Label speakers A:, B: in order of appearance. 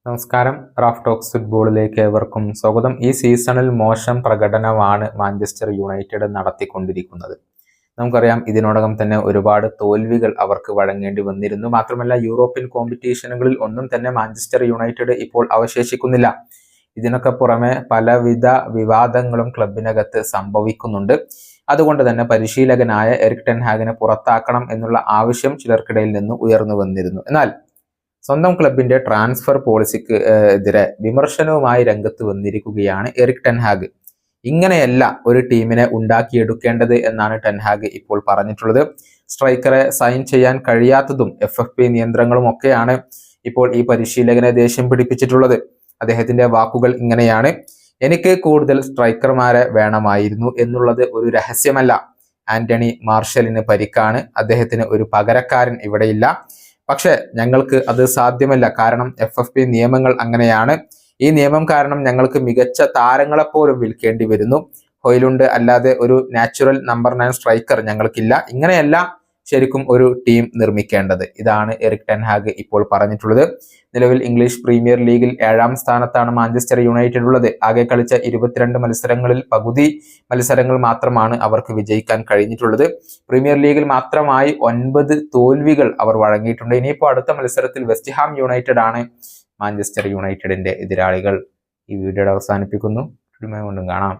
A: നമസ്കാരം. Raf talks ഫുട്ബോളിലേക്ക് ഏവർക്കും സ്വാഗതം. ഈ സീസണിൽ മോശം പ്രകടനമാണ് മാഞ്ചസ്റ്റർ യുണൈറ്റഡ് നടത്തിക്കൊണ്ടിരിക്കുന്നത്. നമുക്കറിയാം, ഇതിനോടകം തന്നെ ഒരുപാട് തോൽവികൾ അവർക്ക് വഴങ്ങേണ്ടി വന്നിരുന്നു. മാത്രമല്ല, യൂറോപ്യൻ കോമ്പറ്റീഷനുകളിൽ ഒന്നും തന്നെ മാഞ്ചസ്റ്റർ യുണൈറ്റഡ് ഇപ്പോൾ അവശേഷിക്കുന്നില്ല. ഇതിനൊക്കെ പുറമെ പലവിധ വിവാദങ്ങളും ക്ലബിനകത്ത് സംഭവിക്കുന്നുണ്ട്. അതുകൊണ്ട് തന്നെ പരിശീലകനായ എറിക് ടെൻ ഹാഗിനെ പുറത്താക്കണം എന്നുള്ള ആവശ്യം ചിലർക്കിടയിൽ നിന്ന് ഉയർന്നു വന്നിരുന്നു. എന്നാൽ സ്വന്തം ക്ലബിന്റെ ട്രാൻസ്ഫർ പോളിസിക്ക് എതിരെ വിമർശനവുമായി രംഗത്ത് വന്നിരിക്കുകയാണ് എറിക് ടെൻ ഹാഗ്. ഇങ്ങനെയല്ല ഒരു ടീമിനെ ഉണ്ടാക്കിയെടുക്കേണ്ടത് എന്നാണ് ടെൻ ഹാഗ് ഇപ്പോൾ പറഞ്ഞിട്ടുള്ളത്. സ്ട്രൈക്കറെ സൈൻ ചെയ്യാൻ കഴിയാത്തതും FFP നിയന്ത്രണങ്ങളും ഒക്കെയാണ് ഇപ്പോൾ ഈ പരിശീലകനെ ദേഷ്യം പിടിപ്പിച്ചിട്ടുള്ളത്. അദ്ദേഹത്തിന്റെ വാക്കുകൾ ഇങ്ങനെയാണ്: എനിക്ക് കൂടുതൽ സ്ട്രൈക്കർമാരെ വേണമായിരുന്നു എന്നുള്ളത് ഒരു രഹസ്യമല്ല. ആന്റണി മാർഷലിന് പരിക്കാണ്, അദ്ദേഹത്തിന് ഒരു പകരക്കാരൻ ഇവിടെയില്ല. പക്ഷെ ഞങ്ങൾക്ക് അത് സാധ്യമല്ല, കാരണം FFP നിയമങ്ങൾ അങ്ങനെയാണ്. ഈ നിയമം കാരണം ഞങ്ങൾക്ക് മികച്ച താരങ്ങളെപ്പോലും വിൽക്കേണ്ടി വരുന്നു. ഹോയ്ലുണ്ട് അല്ലാതെ ഒരു നാച്ചുറൽ നമ്പർ 9 സ്ട്രൈക്കർ ഞങ്ങൾക്കില്ല. ഇങ്ങനെയല്ല ശരിക്കും ഒരു ടീം നിർമ്മിക്കേണ്ടത്. ഇതാണ് എറിക് ടെൻ ഹാഗ് ഇപ്പോൾ പറഞ്ഞിട്ടുള്ളത്. നിലവിൽ ഇംഗ്ലീഷ് പ്രീമിയർ ലീഗിൽ 7ാം സ്ഥാനത്താണ് മാഞ്ചസ്റ്റർ യുണൈറ്റഡ് ഉള്ളത്. ആകെ കളിച്ച 22 മത്സരങ്ങളിൽ പകുതി മത്സരങ്ങൾ മാത്രമാണ് അവർക്ക് വിജയിക്കാൻ കഴിഞ്ഞിട്ടുള്ളത്. പ്രീമിയർ ലീഗിൽ മാത്രമായി 9 തോൽവികൾ അവർ വഴങ്ങിയിട്ടുണ്ട്. ഇനിയിപ്പോൾ അടുത്ത മത്സരത്തിൽ വെസ്റ്റ് ഹാം യുണൈറ്റഡ് ആണ് മാഞ്ചസ്റ്റർ യുണൈറ്റഡിന്റെ എതിരാളികൾ. ഈ വീഡിയോയുടെ അവസാനിപ്പിക്കുന്നു. വീണ്ടും കാണാം.